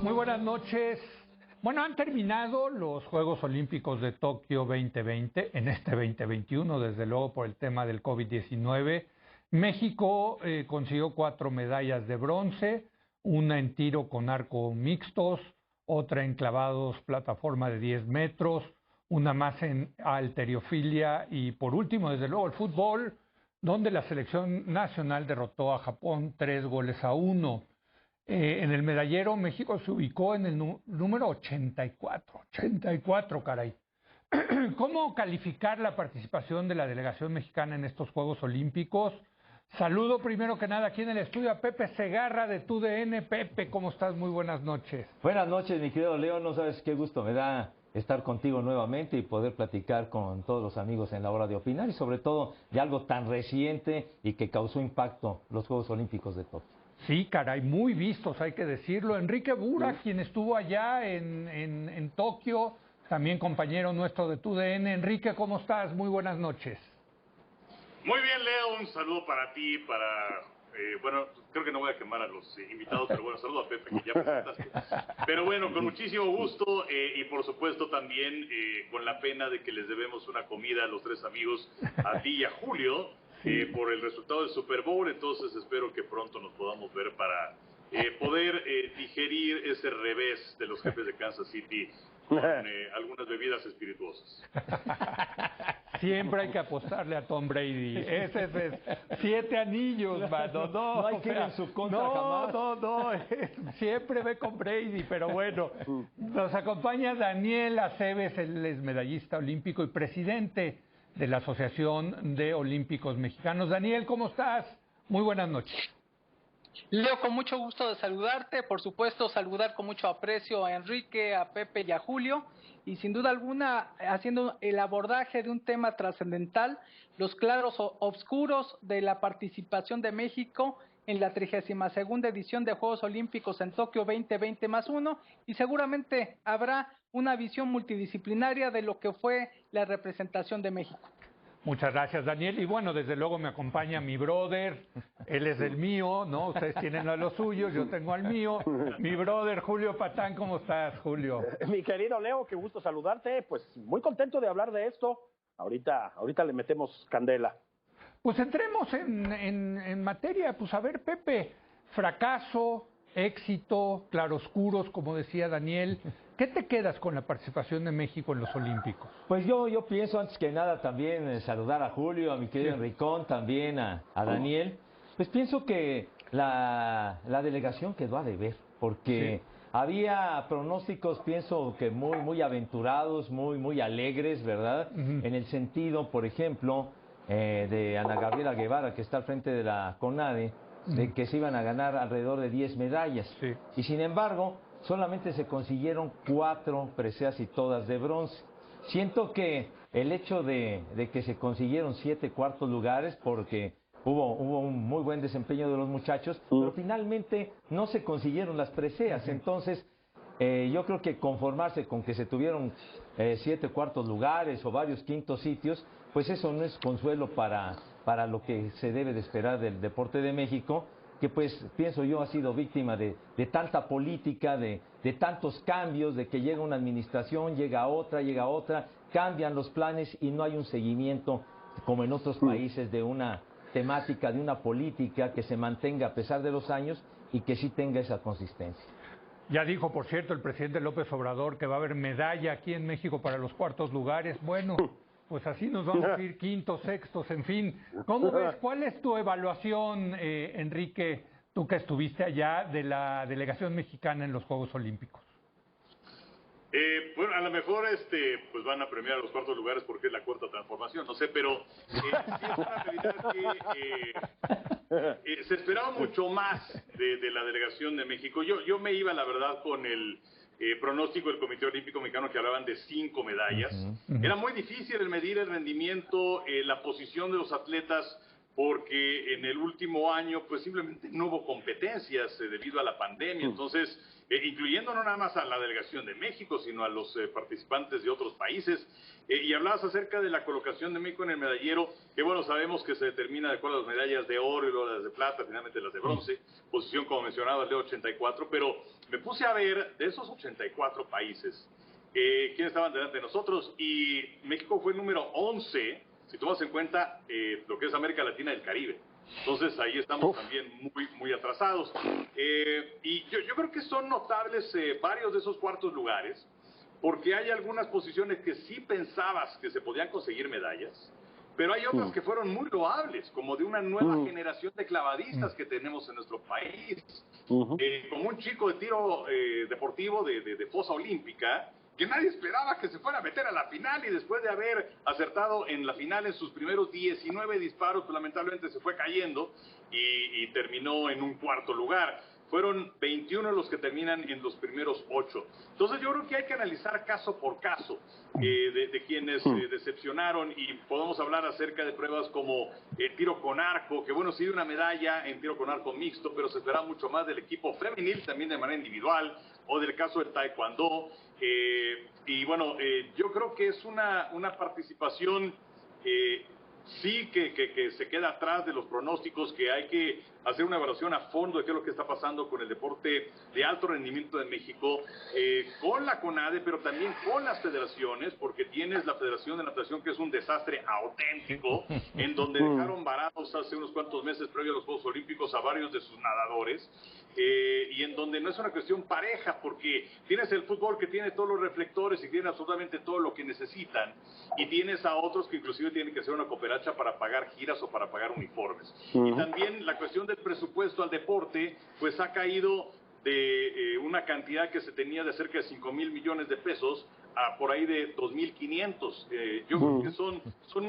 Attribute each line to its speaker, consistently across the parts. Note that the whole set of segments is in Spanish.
Speaker 1: Muy buenas noches. Bueno, han terminado los Juegos Olímpicos de Tokio 2020, en este 2021, desde luego por el tema del COVID-19. México consiguió 4 medallas de bronce, una en tiro con arco mixtos, otra en clavados plataforma de 10 metros, una más en halterofilia y por último, desde luego, el fútbol, donde la selección nacional derrotó a Japón 3-1. En el medallero, México se ubicó en el número 84. 84, caray. ¿Cómo calificar la participación de la delegación mexicana en estos Juegos Olímpicos? Saludo primero que nada aquí en el estudio a Pepe Segarra de TUDN. Pepe, ¿cómo estás? Muy buenas noches.
Speaker 2: Buenas noches, mi querido Leo. No sabes qué gusto me da estar contigo nuevamente y poder platicar con todos los amigos en la hora de opinar y sobre todo de algo tan reciente y que causó impacto, los Juegos Olímpicos de Tokio.
Speaker 1: Sí, caray, muy vistos, hay que decirlo. Enrique Burak, quien estuvo allá en Tokio, también compañero nuestro de TUDN. Enrique, ¿cómo estás? Muy buenas noches.
Speaker 3: Muy bien, Leo, un saludo para ti, bueno, creo que no voy a quemar a los invitados, pero bueno, saludo a Pepe, que ya presentaste. Pero bueno, con muchísimo gusto y por supuesto también con la pena de que les debemos una comida a los tres amigos, a ti y a Julio, por el resultado del Super Bowl. Entonces espero que pronto nos podamos ver para poder digerir ese revés de los Jefes de Kansas City con algunas bebidas espirituosas.
Speaker 1: Siempre hay que apostarle a Tom Brady. Ese es 7 anillos, mano.
Speaker 2: No hay que ir en su contra jamás.
Speaker 1: No. Siempre ve con Brady, pero bueno. Nos acompaña Daniel Aceves, él es medallista olímpico y presidente de la Asociación de Olímpicos Mexicanos. Daniel, ¿cómo estás? Muy buenas noches.
Speaker 4: Leo, con mucho gusto de saludarte, por supuesto saludar con mucho aprecio a Enrique, a Pepe y a Julio, y sin duda alguna haciendo el abordaje de un tema trascendental, los claros oscuros de la participación de México en la 32ª edición de Juegos Olímpicos en Tokio 2020+1, y seguramente habrá una visión multidisciplinaria de lo que fue la representación de México.
Speaker 1: Muchas gracias, Daniel. Y bueno, desde luego me acompaña mi brother, él es el mío, ¿no? Ustedes tienen a los suyos, yo tengo al mío. Mi brother Julio Patán, ¿cómo estás, Julio?
Speaker 5: Mi querido Leo, qué gusto saludarte. Pues muy contento de hablar de esto. Ahorita le metemos candela.
Speaker 1: Pues entremos en materia. Pues a ver, Pepe, fracaso, éxito, claroscuros, como decía Daniel. ¿Qué te quedas con la participación de México en los Olímpicos?
Speaker 2: Pues yo pienso antes que nada también saludar a Julio, a mi querido Enricón, también a Daniel. Pues pienso que la delegación quedó a deber, porque había pronósticos, pienso que muy aventurados, muy alegres, ¿verdad? En el sentido, por ejemplo, de Ana Gabriela Guevara, que está al frente de la CONADE, de que se iban a ganar alrededor de 10 medallas. Y sin embargo, solamente se consiguieron 4 preseas y todas de bronce. Siento que el hecho de que se consiguieron 7 cuartos lugares, porque hubo un muy buen desempeño de los muchachos, pero finalmente no se consiguieron las preseas. Entonces, yo creo que conformarse con que se tuvieron 7 cuartos lugares o varios quintos sitios, pues eso no es consuelo para lo que se debe de esperar del deporte de México, que pues pienso yo ha sido víctima de tanta política, de tantos cambios, de que llega una administración, llega otra, cambian los planes y no hay un seguimiento como en otros países de una temática, de una política que se mantenga a pesar de los años y que sí tenga esa consistencia.
Speaker 1: Ya dijo, por cierto, el presidente López Obrador que va a haber medalla aquí en México para los cuartos lugares. Bueno, pues así nos vamos a ir quintos, sextos, en fin. ¿Cómo ves? ¿Cuál es tu evaluación, Enrique, tú que estuviste allá, de la delegación mexicana en los Juegos Olímpicos?
Speaker 3: Bueno, a lo mejor pues van a premiar los cuartos lugares porque es la cuarta transformación, no sé, pero sí es una realidad que se esperaba mucho más de la delegación de México. Yo me iba, la verdad, con el pronóstico del Comité Olímpico Mexicano, que hablaban de 5 medallas. Era muy difícil el medir el rendimiento, la posición de los atletas, porque en el último año pues simplemente no hubo competencias debido a la pandemia, entonces incluyendo no nada más a la delegación de México, sino a los participantes de otros países. Y hablabas acerca de la colocación de México en el medallero, que bueno, sabemos que se determina de acuerdo a las medallas de oro y luego las de plata, finalmente las de bronce, posición como mencionaba de 84, pero me puse a ver de esos 84 países, quiénes estaban delante de nosotros, y México fue el número 11, si tomas en cuenta lo que es América Latina y el Caribe. Entonces ahí estamos también muy atrasados. Y yo creo que son notables varios de esos cuartos lugares, porque hay algunas posiciones que sí pensabas que se podían conseguir medallas, pero hay otras que fueron muy loables, como de una nueva generación de clavadistas que tenemos en nuestro país. Como un chico de tiro deportivo de fosa olímpica, que nadie esperaba que se fuera a meter a la final, y después de haber acertado en la final en sus primeros 19 disparos, pues lamentablemente se fue cayendo y terminó en un cuarto lugar. Fueron 21 los que terminan en los primeros 8. Entonces yo creo que hay que analizar caso por caso de quienes decepcionaron, y podemos hablar acerca de pruebas como el tiro con arco, que bueno, sí dio una medalla en tiro con arco mixto, pero se esperaba mucho más del equipo femenil, también de manera individual, o del caso del taekwondo. Y bueno, yo creo que es una participación sí que se queda atrás de los pronósticos, que hay que hacer una evaluación a fondo de qué es lo que está pasando con el deporte de alto rendimiento de México, con la CONADE, pero también con las federaciones, porque tienes la Federación de Natación, que es un desastre auténtico, en donde dejaron varados hace unos cuantos meses previo a los Juegos Olímpicos a varios de sus nadadores, y en donde no es una cuestión pareja, porque tienes el fútbol que tiene todos los reflectores y tiene absolutamente todo lo que necesitan, y tienes a otros que inclusive tienen que hacer una cooperacha para pagar giras o para pagar uniformes. Y también la cuestión del presupuesto al deporte, pues ha caído de una cantidad que se tenía de cerca de 5,000 millones de pesos a por ahí de 2,500. Yo creo que son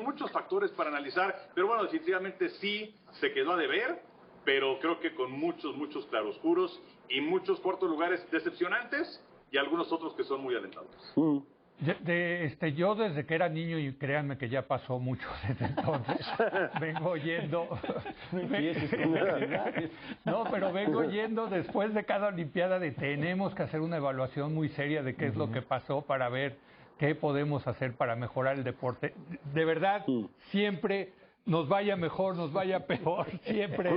Speaker 3: muchos factores para analizar, pero bueno, definitivamente sí se quedó a deber, pero creo que con muchos claroscuros y muchos cuartos lugares decepcionantes, y algunos otros que son muy alentadores.
Speaker 1: Yo desde que era niño, y créanme que ya pasó mucho desde entonces, vengo oyendo... No, pero vengo oyendo después de cada Olimpiada de tenemos que hacer una evaluación muy seria de qué es lo que pasó para ver qué podemos hacer para mejorar el deporte. De verdad, siempre nos vaya mejor, nos vaya peor, siempre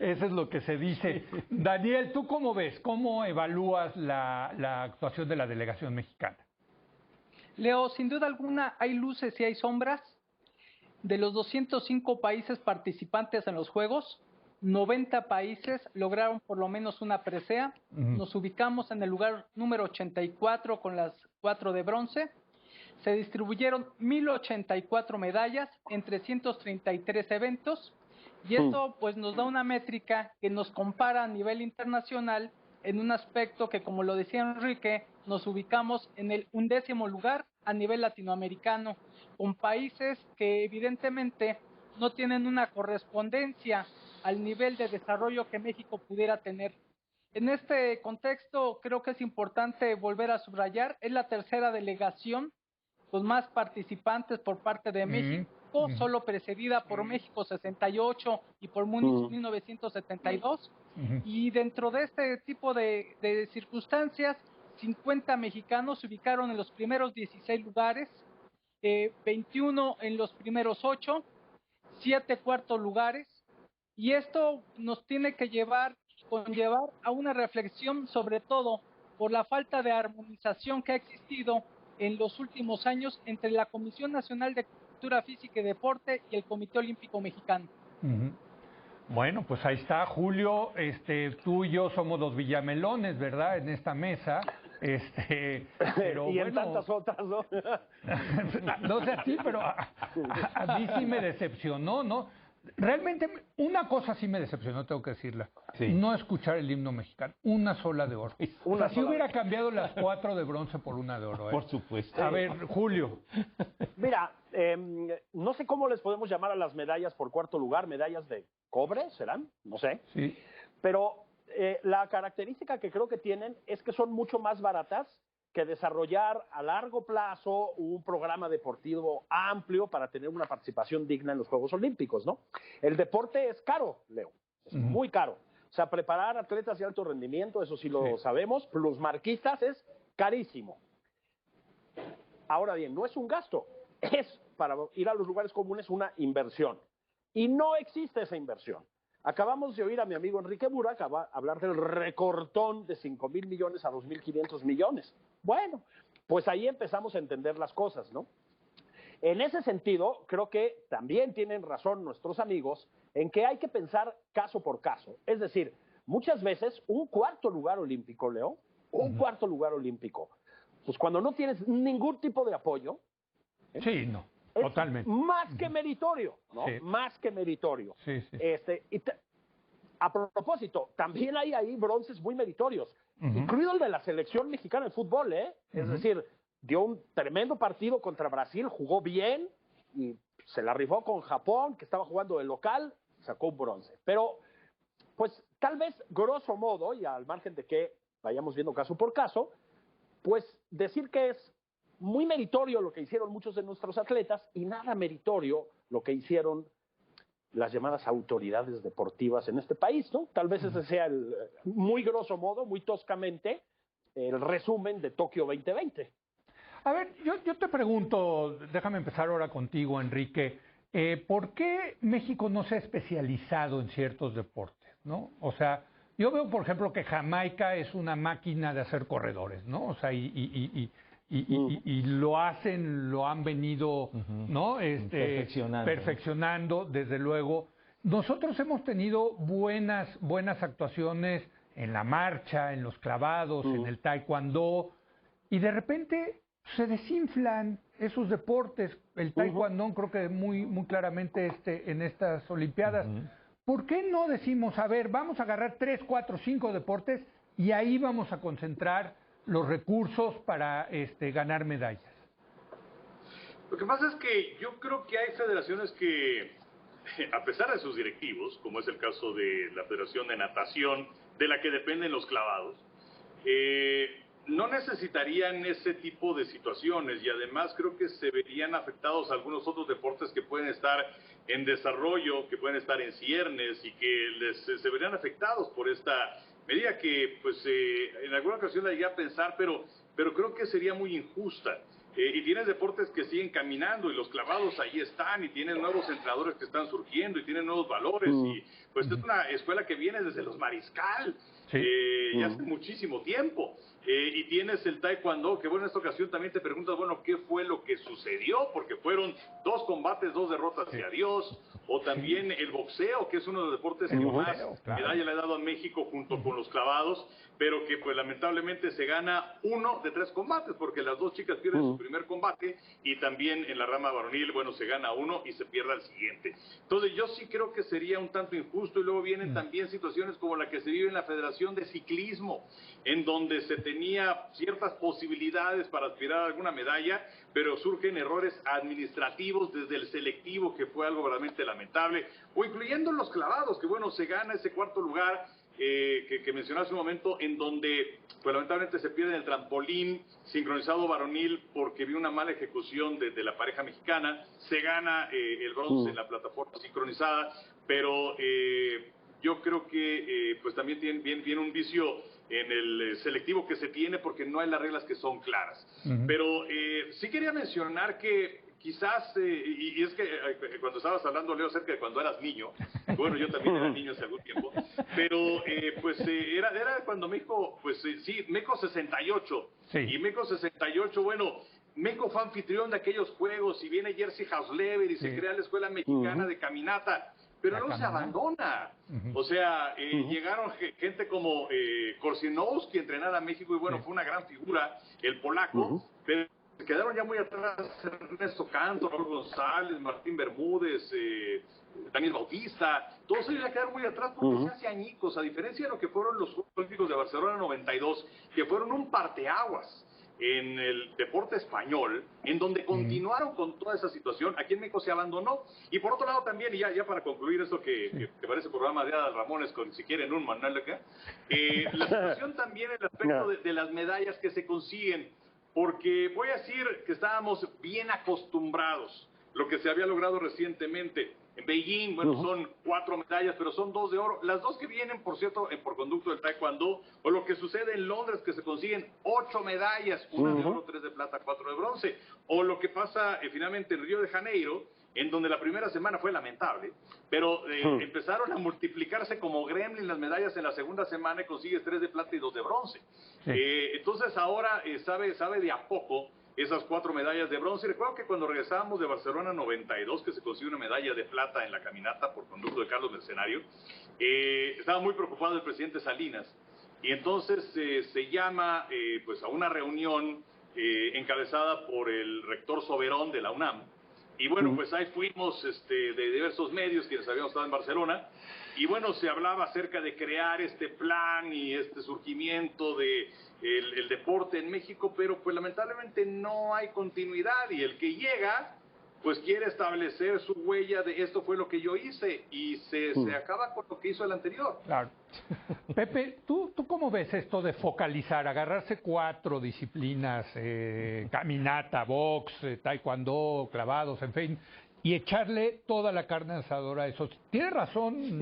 Speaker 1: eso es lo que se dice. Daniel, ¿tú cómo ves? ¿Cómo evalúas la actuación de la delegación mexicana?
Speaker 4: Leo, sin duda alguna hay luces y hay sombras. De los 205 países participantes en los Juegos, 90 países lograron por lo menos una presea. Nos ubicamos en el lugar número 84 con las 4 de bronce. Se distribuyeron 1,084 medallas en 333 eventos, y esto pues nos da una métrica que nos compara a nivel internacional en un aspecto que, como lo decía Enrique, nos ubicamos en el 11º lugar a nivel latinoamericano, con países que evidentemente no tienen una correspondencia al nivel de desarrollo que México pudiera tener. En este contexto creo que es importante volver a subrayar, es la tercera delegación con más participantes por parte de México, solo precedida por México 68 y por Múnich 1972. Y dentro de este tipo de circunstancias, 50 mexicanos se ubicaron en los primeros 16 lugares, 21 en los primeros 8, 7 cuartos lugares, y esto nos tiene que conllevar a una reflexión, sobre todo por la falta de armonización que ha existido en los últimos años entre la Comisión Nacional de Cultura Física y Deporte y el Comité Olímpico Mexicano.
Speaker 1: Bueno, pues ahí está, Julio. Tú y yo somos los villamelones, ¿verdad? En esta mesa. Pero
Speaker 5: y en tantas otras, ¿no?
Speaker 1: No sé a ti, pero a mí sí me decepcionó, ¿no? Realmente, una cosa sí me decepcionó, tengo que decirla. Sí. No escuchar el himno mexicano. Una sola de oro. Si hubiera cambiado las 4 de bronce por una de oro.
Speaker 2: Por supuesto.
Speaker 1: A ver, Julio.
Speaker 5: Mira, no sé cómo les podemos llamar a las medallas por cuarto lugar. ¿Medallas de cobre serán? No sé.
Speaker 1: Sí.
Speaker 5: Pero la característica que creo que tienen es que son mucho más baratas que desarrollar a largo plazo un programa deportivo amplio para tener una participación digna en los Juegos Olímpicos, ¿no? El deporte es caro, Leo, es muy caro. O sea, preparar atletas de alto rendimiento, eso sí lo sabemos, plusmarquistas es carísimo. Ahora bien, no es un gasto, es para ir a los lugares comunes una inversión. Y no existe esa inversión. Acabamos de oír a mi amigo Enrique Burak hablar del recortón de 5,000 millones a 2,500 millones. Bueno, pues ahí empezamos a entender las cosas, ¿no? En ese sentido, creo que también tienen razón nuestros amigos en que hay que pensar caso por caso. Es decir, muchas veces un cuarto lugar olímpico, Leo, un cuarto lugar olímpico, pues cuando no tienes ningún tipo de apoyo,
Speaker 1: Sí, no,
Speaker 5: es
Speaker 1: totalmente.
Speaker 5: más que meritorio, ¿no?
Speaker 1: Sí.
Speaker 5: Más que meritorio.
Speaker 1: Sí, sí.
Speaker 5: A propósito, también hay ahí bronces muy meritorios, incluido el de la selección mexicana de fútbol, ¿eh? Es decir, dio un tremendo partido contra Brasil, jugó bien y se la rifó con Japón, que estaba jugando de local, sacó un bronce. Pero, pues, tal vez, grosso modo, y al margen de que vayamos viendo caso por caso, pues decir que es muy meritorio lo que hicieron muchos de nuestros atletas y nada meritorio lo que hicieron las llamadas autoridades deportivas en este país, ¿no? Tal vez ese sea el, muy grosso modo, muy toscamente, el resumen de Tokio 2020.
Speaker 1: A ver, yo te pregunto, déjame empezar ahora contigo, Enrique, ¿por qué México no se ha especializado en ciertos deportes, ¿no? O sea, yo veo, por ejemplo, que Jamaica es una máquina de hacer corredores, ¿no? O sea, y lo hacen, lo han venido, ¿no? Perfeccionando, desde luego. Nosotros hemos tenido buenas actuaciones en la marcha, en los clavados, en el taekwondo, y de repente se desinflan esos deportes. El taekwondo creo que muy claramente en estas Olimpiadas. ¿Por qué no decimos, a ver, vamos a agarrar 3, 4, 5 deportes y ahí vamos a concentrar los recursos para ganar medallas?
Speaker 3: Lo que pasa es que yo creo que hay federaciones que, a pesar de sus directivos, como es el caso de la Federación de Natación, de la que dependen los clavados, no necesitarían ese tipo de situaciones y además creo que se verían afectados algunos otros deportes que pueden estar en desarrollo, que pueden estar en ciernes y que se verían afectados por esta medida que pues en alguna ocasión la llegué a pensar, pero creo que sería muy injusta. Y tienes deportes que siguen caminando y los clavados ahí están y tienes nuevos entrenadores que están surgiendo y tienen nuevos valores y pues es una escuela que viene desde los Mariscal ya hace muchísimo tiempo. Y tienes el taekwondo, que bueno, en esta ocasión también te preguntas, bueno, ¿qué fue lo que sucedió? Porque fueron 2 combates, 2 derrotas y adiós. O también el boxeo, que es uno de los deportes que más medalla le ha dado a México junto con los clavados, pero que pues lamentablemente se gana 1 de 3 combates, porque las 2 chicas pierden su primer combate y también en la rama varonil, bueno, se gana 1 y se pierde el siguiente. Entonces yo sí creo que sería un tanto injusto y luego vienen también situaciones como la que se vive en la Federación de Ciclismo, en donde se tenía ciertas posibilidades para aspirar a alguna medalla, pero surgen errores administrativos desde el selectivo, que fue algo verdaderamente lamentable, o incluyendo los clavados, que bueno, se gana ese 4º lugar que mencioné hace un momento, en donde pues lamentablemente se pierde el trampolín sincronizado varonil porque vi una mala ejecución de la pareja mexicana, se gana el bronce en la plataforma sincronizada, pero yo creo que pues también viene un vicio en el selectivo que se tiene porque no hay las reglas que son claras. Pero sí quería mencionar que quizás, y es que cuando estabas hablando, Leo, acerca de cuando eras niño, bueno, yo también era niño hace algún tiempo, pero pues era cuando México, pues sí, México 68, y México 68, bueno, México fue anfitrión de aquellos juegos, y viene Jerzy Hausleber y se crea la Escuela Mexicana de Caminata, pero luego se abandona. O sea, llegaron gente como Korsinowski a entrenar a México y bueno, fue una gran figura, el polaco, pero quedaron ya muy atrás Ernesto Canto, Raúl González, Martín Bermúdez, Daniel Bautista, todos ellos ya quedaron muy atrás porque se hace añicos, a diferencia de lo que fueron los Juegos Olímpicos de Barcelona 92, que fueron un parteaguas en el deporte español, en donde continuaron con toda esa situación. Aquí en México se abandonó. Y por otro lado también, y ya para concluir esto que parece programa de Adal Ramones con si quieren un Manuel acá, la situación también en el aspecto de las medallas que se consiguen, porque voy a decir que estábamos bien acostumbrados, lo que se había logrado recientemente. En Beijing, bueno, son 4 medallas, pero son 2 de oro. Las 2 que vienen, por cierto, por conducto del taekwondo, o lo que sucede en Londres, que se consiguen 8 medallas, 1 de oro, 3 de plata, 4 de bronce. O lo que pasa finalmente en Río de Janeiro, en donde la primera semana fue lamentable, pero empezaron a multiplicarse como gremlin las medallas en la segunda semana y consigues 3 de plata y 2 de bronce. Sí. Entonces ahora sabe de a poco esas 4 medallas de bronce. Y recuerdo que cuando regresábamos de Barcelona 92, que se consiguió una medalla de plata en la caminata por conducto de Carlos Mercenario, estaba muy preocupado el presidente Salinas. Y entonces se llama pues a una reunión encabezada por el rector Soberón de la UNAM. Y bueno, pues ahí fuimos de diversos medios quienes habíamos estado en Barcelona. Y bueno, se hablaba acerca de crear este plan y este surgimiento de el deporte en México, pero pues lamentablemente no hay continuidad, y el que llega pues quiere establecer su huella de esto fue lo que yo hice, y se acaba con lo que hizo el anterior.
Speaker 1: Claro. Pepe, ¿tú cómo ves esto de focalizar, agarrarse 4 disciplinas, caminata, box, taekwondo, clavados, en fin, y echarle toda la carne asadora a eso? Tiene razón,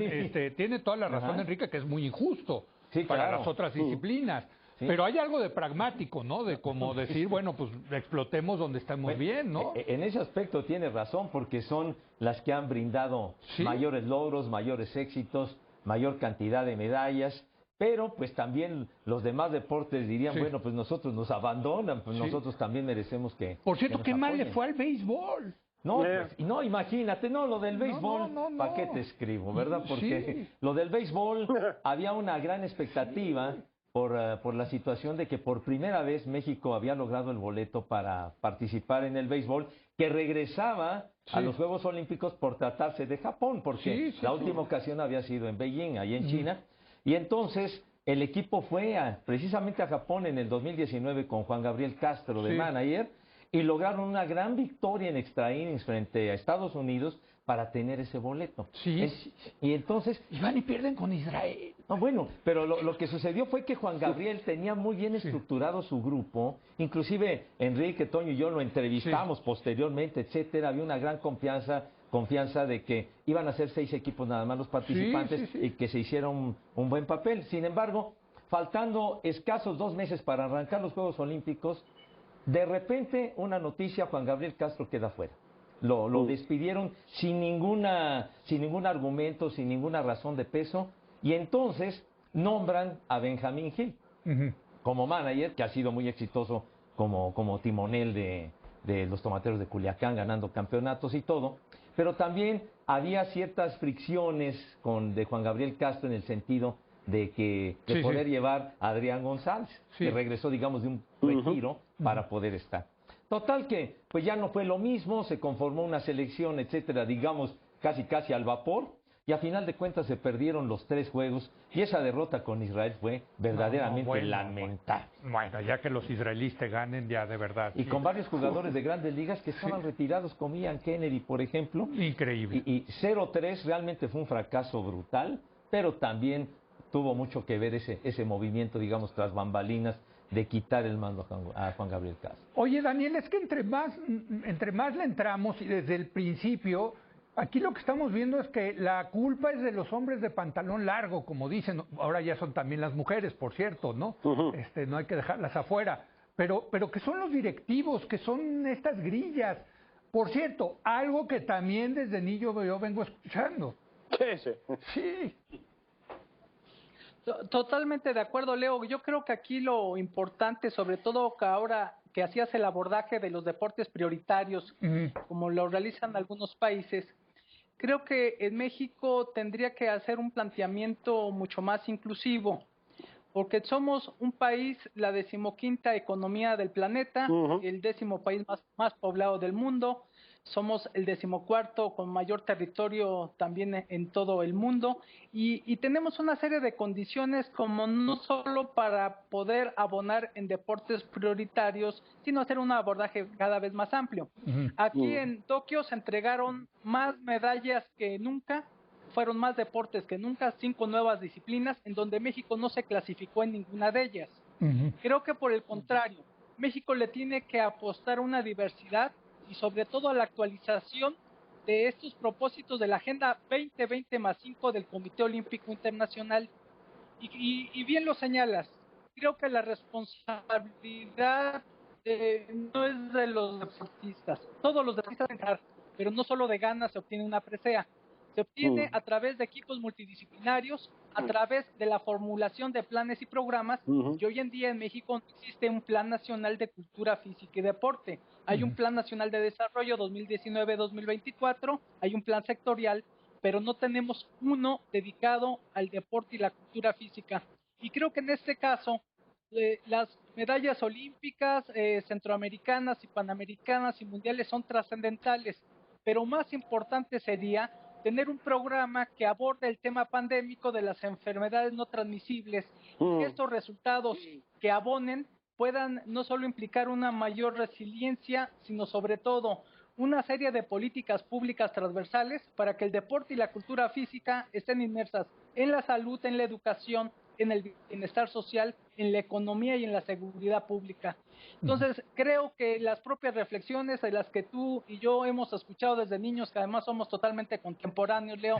Speaker 1: tiene toda la razón Enrique, que es muy injusto para las otras disciplinas. Sí. Pero hay algo de pragmático, ¿no? De como decir, bueno, pues explotemos donde estamos bien, ¿no?
Speaker 2: En ese aspecto tiene razón, porque son las que han brindado mayores logros, mayores éxitos, mayor cantidad de medallas, pero pues también los demás deportes dirían, bueno, pues nosotros nos abandonan, pues nosotros también merecemos que
Speaker 1: Por cierto,
Speaker 2: que
Speaker 1: qué mal
Speaker 2: apoyen.
Speaker 1: le fue al béisbol.
Speaker 2: No, pues, no, imagínate, no, lo del béisbol, ¿para qué te escribo, verdad? Porque lo del béisbol, había una gran expectativa por la situación de que por primera vez México había logrado el boleto para participar en el béisbol, que regresaba a los Juegos Olímpicos por tratarse de Japón, porque la última ocasión había sido en Beijing, ahí en China, y entonces el equipo fue precisamente a Japón en el 2019 con Juan Gabriel Castro de manager, y lograron una gran victoria en extra innings frente a Estados Unidos para tener ese boleto. Y entonces...
Speaker 1: Y van y pierden con Israel.
Speaker 2: No, bueno, pero lo que sucedió fue que Juan Gabriel tenía muy bien estructurado su grupo, inclusive Enrique, Toño y yo lo entrevistamos posteriormente, etcétera, había una gran confianza de que iban a ser 6 equipos nada más los participantes y que se hiciera un buen papel. Sin embargo, faltando escasos 2 meses para arrancar los Juegos Olímpicos, de repente una noticia: Juan Gabriel Castro queda fuera. Lo despidieron sin ningún argumento, sin ninguna razón de peso, y entonces nombran a Benjamín Gil como manager, que ha sido muy exitoso como timonel de los Tomateros de Culiacán, ganando campeonatos y todo, pero también había ciertas fricciones de Juan Gabriel Castro en el sentido de poder llevar a Adrián González, que regresó, digamos, de un retiro para poder estar. Total que, pues ya no fue lo mismo, se conformó una selección, etcétera, digamos, casi al vapor, y a final de cuentas se perdieron los 3 juegos, y esa derrota con Israel fue verdaderamente lamentable.
Speaker 1: Bueno, ya que los israelíes te ganen, ya de verdad.
Speaker 2: Y con varios jugadores de grandes ligas que estaban retirados, como Ian Kennedy, por ejemplo.
Speaker 1: Increíble.
Speaker 2: Y 0-3 realmente fue un fracaso brutal, pero también tuvo mucho que ver ese movimiento, digamos, tras bambalinas, de quitar el mando a Juan Gabriel Castro.
Speaker 1: Oye, Daniel, es que entre más le entramos, y desde el principio, aquí lo que estamos viendo es que la culpa es de los hombres de pantalón largo, como dicen. Ahora ya son también las mujeres, por cierto, ¿no? No hay que dejarlas afuera. Pero que son los directivos, que son estas grillas. Por cierto, algo que también desde niño yo vengo escuchando. Sí.
Speaker 4: Totalmente de acuerdo, Leo. Yo creo que aquí lo importante, sobre todo que ahora que hacías el abordaje de los deportes prioritarios, como lo realizan algunos países, creo que en México tendría que hacer un planteamiento mucho más inclusivo, porque somos un país, la 15ª economía del planeta, el 10º país más poblado del mundo. Somos el 14º con mayor territorio también en todo el mundo, y tenemos una serie de condiciones como no solo para poder abonar en deportes prioritarios, sino hacer un abordaje cada vez más amplio. Aquí en Tokio se entregaron más medallas que nunca, fueron más deportes que nunca, 5 nuevas disciplinas, en donde México no se clasificó en ninguna de ellas. Creo que por el contrario, México le tiene que apostar a una diversidad y sobre todo a la actualización de estos propósitos de la Agenda 2020+5 del Comité Olímpico Internacional. Y bien lo señalas, creo que la responsabilidad no es de los deportistas. Todos los deportistas pueden ganar, pero no solo de ganas se obtiene una presea. Se obtiene a través de equipos multidisciplinarios, a través de la formulación de planes y programas, y hoy en día en México no existe un Plan Nacional de Cultura Física y Deporte. Hay un Plan Nacional de Desarrollo 2019-2024, hay un plan sectorial, pero no tenemos uno dedicado al deporte y la cultura física. Y creo que en este caso, las medallas olímpicas, centroamericanas y panamericanas y mundiales son trascendentales, pero más importante sería tener un programa que aborde el tema pandémico de las enfermedades no transmisibles, y que estos resultados que abonen puedan no solo implicar una mayor resiliencia, sino sobre todo una serie de políticas públicas transversales para que el deporte y la cultura física estén inmersas en la salud, en la educación, en el bienestar social, en la economía y en la seguridad pública. Entonces, creo que las propias reflexiones de las que tú y yo hemos escuchado desde niños, que además somos totalmente contemporáneos, Leo,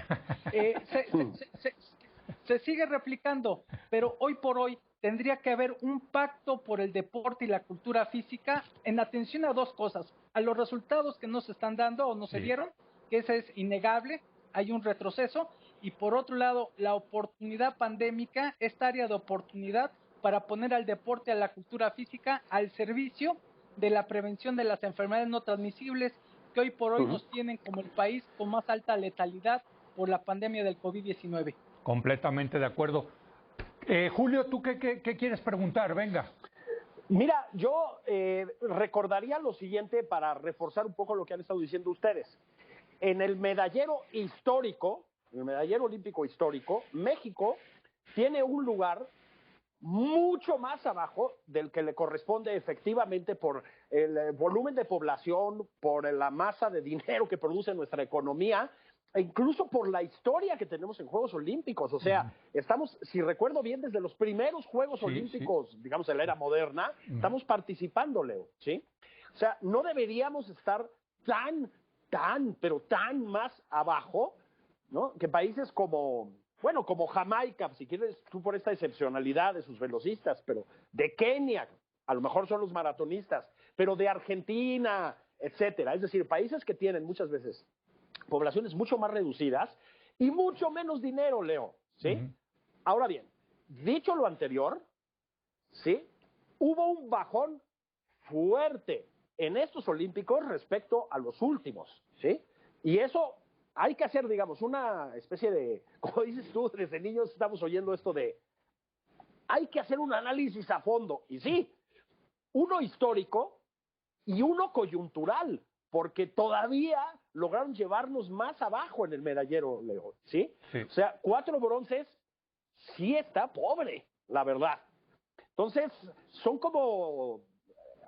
Speaker 4: se sigue replicando, pero hoy por hoy tendría que haber un pacto por el deporte y la cultura física en atención a dos cosas: a los resultados que no se están dando o no se dieron, que ese es innegable, hay un retroceso, y por otro lado, la oportunidad pandémica, esta área de oportunidad para poner al deporte, a la cultura física al servicio de la prevención de las enfermedades no transmisibles que hoy por hoy nos tienen como el país con más alta letalidad por la pandemia del COVID-19.
Speaker 1: Completamente de acuerdo. Julio, ¿tú qué quieres preguntar? Venga.
Speaker 5: Mira, yo recordaría lo siguiente para reforzar un poco lo que han estado diciendo ustedes. En el medallero histórico, en el medallero olímpico histórico, México tiene un lugar mucho más abajo del que le corresponde efectivamente por el volumen de población, por la masa de dinero que produce nuestra economía, e incluso por la historia que tenemos en Juegos Olímpicos. O sea, estamos, si recuerdo bien, desde los primeros Juegos Olímpicos, digamos, en la era moderna, estamos participando, Leo, ¿sí? O sea, no deberíamos estar pero tan más abajo, ¿no? Que países como, bueno, como Jamaica, si quieres tú, por esta excepcionalidad de sus velocistas, pero de Kenia, a lo mejor son los maratonistas, pero de Argentina, etcétera. Es decir, países que tienen muchas veces poblaciones mucho más reducidas y mucho menos dinero, Leo, ¿sí? Ahora bien, dicho lo anterior, ¿sí? Hubo un bajón fuerte en estos Olímpicos respecto a los últimos, ¿sí? Y eso hay que hacer, digamos, una especie de, como dices tú, desde niños estamos oyendo esto de, hay que hacer un análisis a fondo. Y sí, uno histórico y uno coyuntural, porque todavía lograron llevarnos más abajo en el medallero, Leo, ¿sí? O sea, 4 bronces sí está pobre, la verdad. Entonces, son como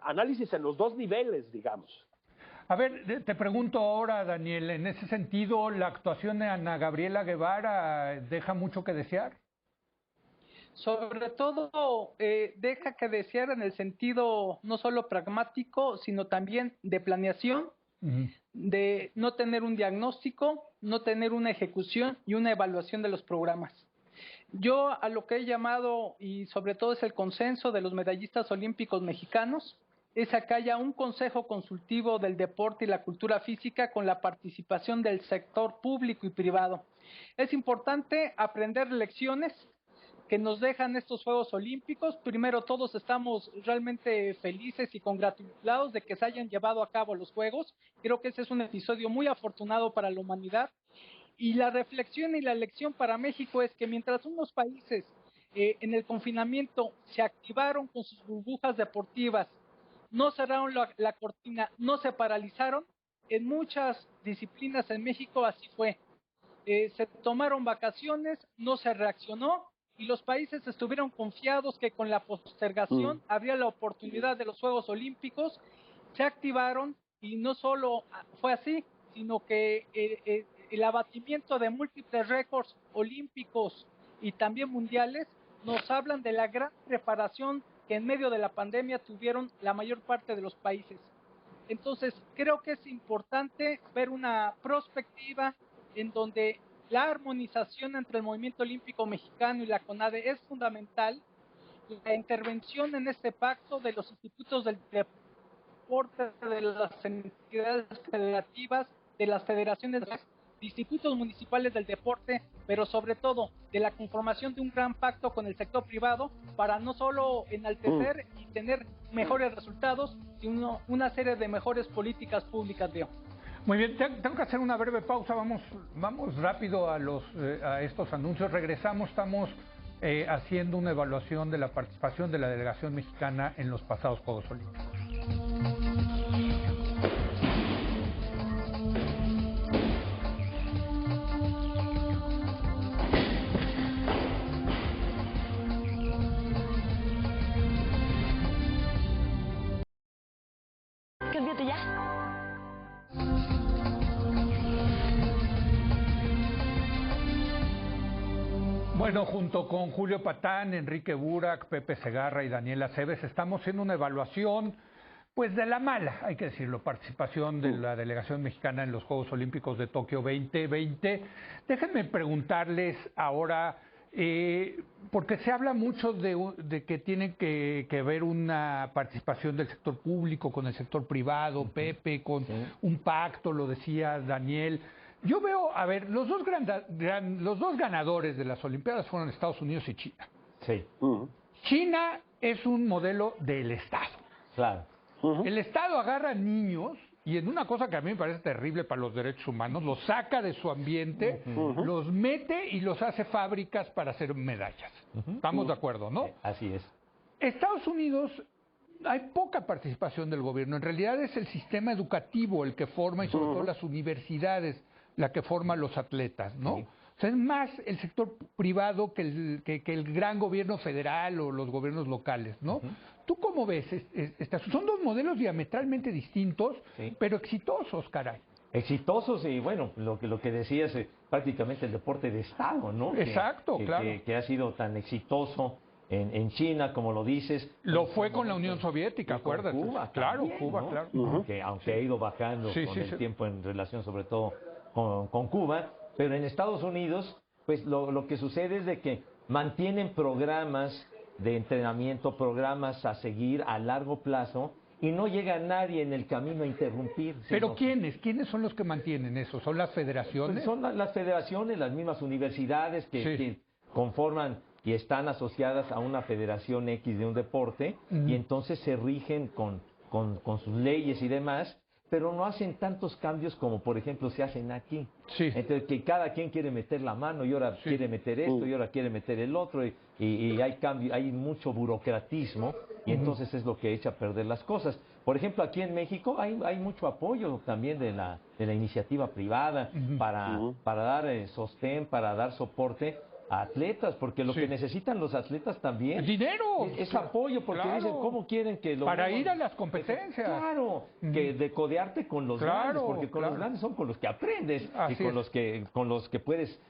Speaker 5: análisis en los dos niveles, digamos.
Speaker 1: A ver, te pregunto ahora, Daniel, en ese sentido, ¿la actuación de Ana Gabriela Guevara deja mucho que desear?
Speaker 4: Sobre todo deja que desear en el sentido no solo pragmático, sino también de planeación, de no tener un diagnóstico, no tener una ejecución y una evaluación de los programas. Yo a lo que he llamado, y sobre todo es el consenso de los medallistas olímpicos mexicanos, es que haya un consejo consultivo del deporte y la cultura física con la participación del sector público y privado. Es importante aprender lecciones que nos dejan estos Juegos Olímpicos. Primero, todos estamos realmente felices y congratulados de que se hayan llevado a cabo los Juegos. Creo que ese es un episodio muy afortunado para la humanidad. Y la reflexión y la lección para México es que mientras unos países en el confinamiento se activaron con sus burbujas deportivas, no cerraron la cortina, no se paralizaron, en muchas disciplinas en México así fue. Se tomaron vacaciones, no se reaccionó, y los países estuvieron confiados que con la postergación habría la oportunidad de los Juegos Olímpicos. Se activaron y no solo fue así, sino que el abatimiento de múltiples récords olímpicos y también mundiales nos hablan de la gran preparación que en medio de la pandemia tuvieron la mayor parte de los países. Entonces, creo que es importante ver una perspectiva en donde la armonización entre el movimiento olímpico mexicano y la CONADE es fundamental. La intervención en este pacto de los institutos del deporte, de las entidades federativas, de las federaciones, de los institutos municipales del deporte, pero sobre todo de la conformación de un gran pacto con el sector privado para no solo enaltecer y tener mejores resultados, sino una serie de mejores políticas públicas, Leo.
Speaker 1: Muy bien, tengo que hacer una breve pausa, vamos rápido a estos anuncios, regresamos, estamos haciendo una evaluación de la participación de la delegación mexicana en los pasados Juegos Olímpicos.
Speaker 6: Cámbiate ya.
Speaker 1: Bueno, junto con Julio Patán, Enrique Burak, Pepe Segarra y Daniela Cebes, estamos haciendo una evaluación, pues de la mala, hay que decirlo, participación de la delegación mexicana en los Juegos Olímpicos de Tokio 2020. Déjenme preguntarles ahora, porque se habla mucho de que tiene que ver una participación del sector público con el sector privado, Pepe, con un pacto, lo decía Daniel. Yo veo, a ver, los dos ganadores de las Olimpiadas fueron Estados Unidos y China.
Speaker 2: Sí.
Speaker 1: China es un modelo del Estado.
Speaker 2: Claro.
Speaker 1: El Estado agarra niños y en una cosa que a mí me parece terrible para los derechos humanos, los saca de su ambiente, los mete y los hace fábricas para hacer medallas. Estamos de acuerdo, ¿no?
Speaker 2: Así es.
Speaker 1: Estados Unidos, hay poca participación del gobierno. En realidad es el sistema educativo el que forma y sobre todo las universidades la que forma los atletas, ¿no?
Speaker 2: Sí.
Speaker 1: O sea, es más el sector privado que el gran gobierno federal o los gobiernos locales, ¿no? ¿Tú cómo ves? Son dos modelos diametralmente distintos, pero exitosos, caray.
Speaker 2: Exitosos y bueno, lo que decías, prácticamente el deporte de Estado, ¿no?
Speaker 1: Exacto, claro.
Speaker 2: Que ha sido tan exitoso en China, como lo dices.
Speaker 1: Lo fue con la Unión Soviética, acuérdate.
Speaker 2: Cuba,
Speaker 1: claro,
Speaker 2: también,
Speaker 1: Cuba,
Speaker 2: ¿no?
Speaker 1: claro.
Speaker 2: Aunque ha ido bajando con el tiempo en relación sobre todo con Cuba, pero en Estados Unidos, pues lo que sucede es de que mantienen programas de entrenamiento, programas a seguir a largo plazo, y no llega nadie en el camino a interrumpir.
Speaker 1: ¿Pero quiénes? ¿Quiénes son los que mantienen eso? ¿Son las federaciones?
Speaker 2: Pues son las federaciones, las mismas universidades que conforman y están asociadas a una federación X de un deporte, y entonces se rigen con sus leyes y demás, pero no hacen tantos cambios como, por ejemplo, se hacen aquí. Entonces, que cada quien quiere meter la mano y ahora quiere meter esto y ahora quiere meter el otro, y hay cambio, hay mucho burocratismo, y entonces es lo que echa a perder las cosas. Por ejemplo, aquí en México hay mucho apoyo también de la iniciativa privada para dar sostén, para dar soporte a atletas, porque lo que necesitan los atletas también
Speaker 1: ¡el dinero!
Speaker 2: Es apoyo, porque dicen, ¿cómo quieren que lo
Speaker 1: para ir a las competencias?
Speaker 2: Claro, que de codearte con los grandes, porque con los grandes son con los que aprendes.
Speaker 1: Así
Speaker 2: y con los que puedes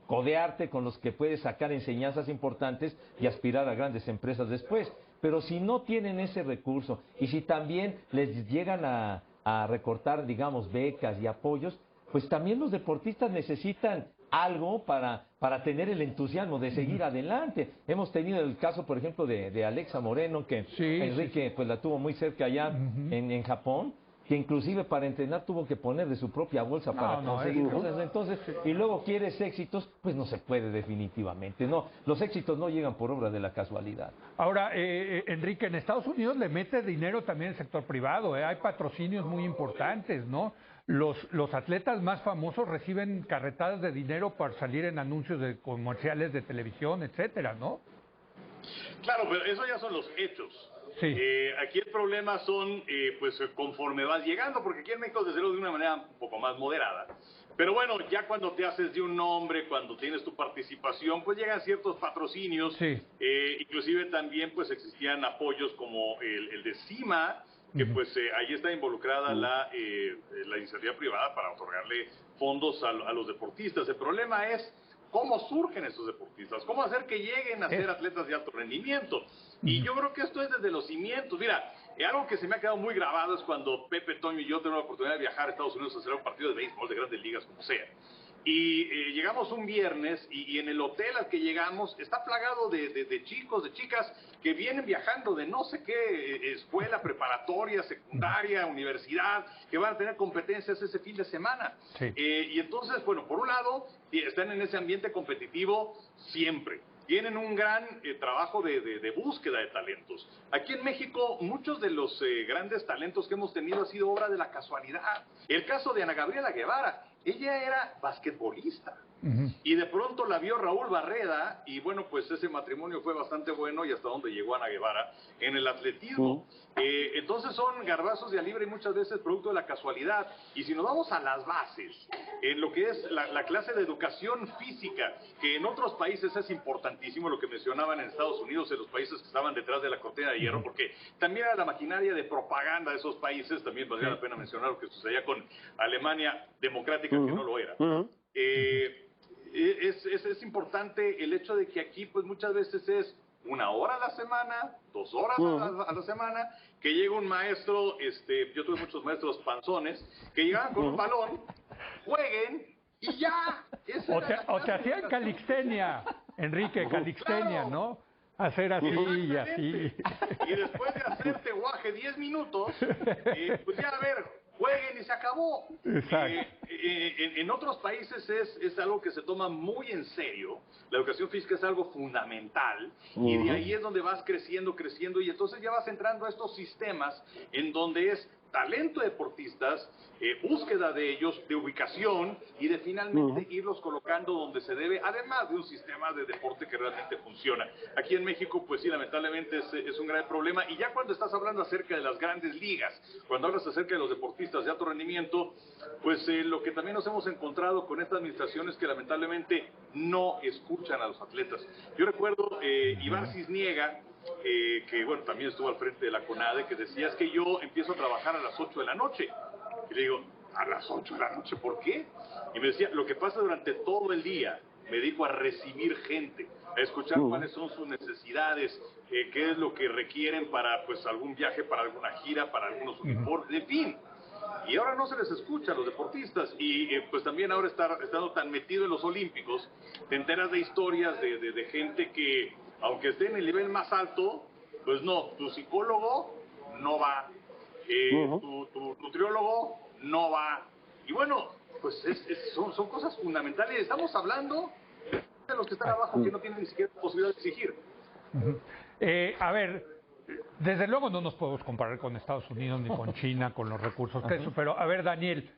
Speaker 2: codearte, con los que puedes sacar enseñanzas importantes y aspirar a grandes empresas después. Pero si no tienen ese recurso, y si también les llegan a recortar, digamos, becas y apoyos, pues también los deportistas necesitan algo para tener el entusiasmo de seguir adelante. Hemos tenido el caso, por ejemplo, de Alexa Moreno, que Enrique pues la tuvo muy cerca allá en Japón, que inclusive para entrenar tuvo que poner de su propia bolsa para conseguir cosas. Entonces, y luego quieres éxitos, pues no se puede definitivamente. No, los éxitos no llegan por obra de la casualidad.
Speaker 1: Ahora, Enrique, en Estados Unidos le mete dinero también el sector privado, hay patrocinios muy importantes, ¿no? Los atletas más famosos reciben carretadas de dinero para salir en anuncios de comerciales de televisión, etcétera, ¿no?
Speaker 3: Claro, pero eso ya son los hechos.
Speaker 1: Sí.
Speaker 3: Aquí el problema son, pues, conforme vas llegando, porque aquí en México, desde luego, de una manera un poco más moderada. Pero bueno, ya cuando te haces de un nombre, cuando tienes tu participación, pues llegan ciertos patrocinios. Inclusive también, pues, existían apoyos como el de CIMA, que pues ahí está involucrada la iniciativa privada para otorgarle fondos a los deportistas. El problema es cómo surgen esos deportistas, cómo hacer que lleguen a ser atletas de alto rendimiento. Y yo creo que esto es desde los cimientos. Mira, algo que se me ha quedado muy grabado es cuando Pepe, Toño y yo tenemos la oportunidad de viajar a Estados Unidos a hacer un partido de béisbol de grandes ligas, como sea. Y llegamos un viernes y en el hotel al que llegamos está plagado de chicos, de chicas que vienen viajando de no sé qué escuela preparatoria, secundaria, universidad, que van a tener competencias ese fin de semana.
Speaker 1: Sí.
Speaker 3: Y entonces, bueno, por un lado, están en ese ambiente competitivo siempre. Tienen un gran trabajo de búsqueda de talentos. Aquí en México, muchos de los grandes talentos que hemos tenido ha sido obra de la casualidad. El caso de Ana Gabriela Guevara, ella era basquetbolista. Y de pronto la vio Raúl Barreda y bueno, pues ese matrimonio fue bastante bueno y hasta donde llegó Ana Guevara en el atletismo. Entonces son garbazos de a libre y muchas veces producto de la casualidad. Y si nos vamos a las bases, en lo que es la clase de educación física, que en otros países es importantísimo, lo que mencionaban en Estados Unidos, en los países que estaban detrás de la cortina de hierro, porque también era la maquinaria de propaganda de esos países, también valdría la pena mencionar lo que sucedía con Alemania democrática, que no lo era. Es importante el hecho de que aquí pues muchas veces es 1 hora a la semana, 2 horas a la semana, que llega un maestro, yo tuve muchos maestros panzones, que llegaban con un balón, jueguen y ya.
Speaker 1: O te hacían calixtenia, Enrique, calixtenia,
Speaker 3: claro.
Speaker 1: ¿no? Hacer así y así.
Speaker 3: Y después de hacerte guaje 10 minutos, pues ya a ver, jueguen y se acabó.
Speaker 1: Exacto.
Speaker 3: En otros países es algo que se toma muy en serio. La educación física es algo fundamental y de ahí es donde vas creciendo y entonces ya vas entrando a estos sistemas en donde es talento de deportistas, búsqueda de ellos, de ubicación y de finalmente irlos colocando donde se debe, además de un sistema de deporte que realmente funciona. Aquí en México, pues sí, lamentablemente es un gran problema. Y ya cuando estás hablando acerca de las grandes ligas, cuando hablas acerca de los deportistas de alto rendimiento, pues lo que también nos hemos encontrado con esta administración es que lamentablemente no escuchan a los atletas. Yo recuerdo Iván Cisniega, que bueno, también estuvo al frente de la CONADE, que decía es que yo empiezo a trabajar a las 8 de la noche. Y le digo, ¿a las 8 de la noche? ¿Por qué? Y me decía, lo que pasa durante todo el día, me dedico a recibir gente, a escuchar cuáles son sus necesidades, qué es lo que requieren para pues algún viaje, para alguna gira, para algunos uniformes, en fin. Y ahora no se les escucha a los deportistas y pues también ahora estando tan metido en los Olímpicos, te enteras de historias de gente que, aunque esté en el nivel más alto, pues no, tu psicólogo no va, tu nutriólogo no va. Y bueno, pues son cosas fundamentales. Estamos hablando de los que están abajo que no tienen ni siquiera posibilidad de exigir.
Speaker 1: A ver, desde luego no nos podemos comparar con Estados Unidos ni con China, con los recursos que eso, pero a ver, Daniel,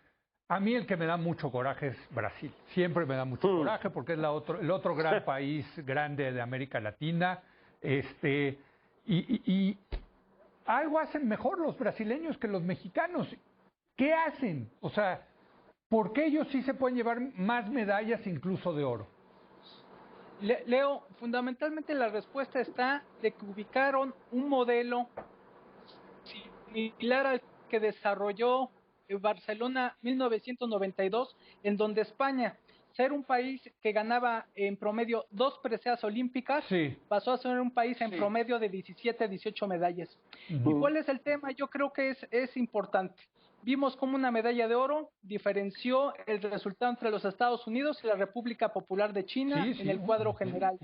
Speaker 1: a mí el que me da mucho coraje es Brasil. Siempre me da mucho coraje porque es el otro gran país grande de América Latina. Y algo hacen mejor los brasileños que los mexicanos. ¿Qué hacen? O sea, ¿por qué ellos sí se pueden llevar más medallas incluso de oro?
Speaker 4: Leo, fundamentalmente la respuesta está de que ubicaron un modelo similar al que desarrolló Barcelona 1992, en donde España, ser un país que ganaba en promedio 2 preseas olímpicas, pasó a ser un país en promedio de 17, 18 medallas. ¿Y cuál es el tema? Yo creo que es importante. Vimos cómo una medalla de oro diferenció el resultado entre los Estados Unidos y la República Popular de China en el cuadro general.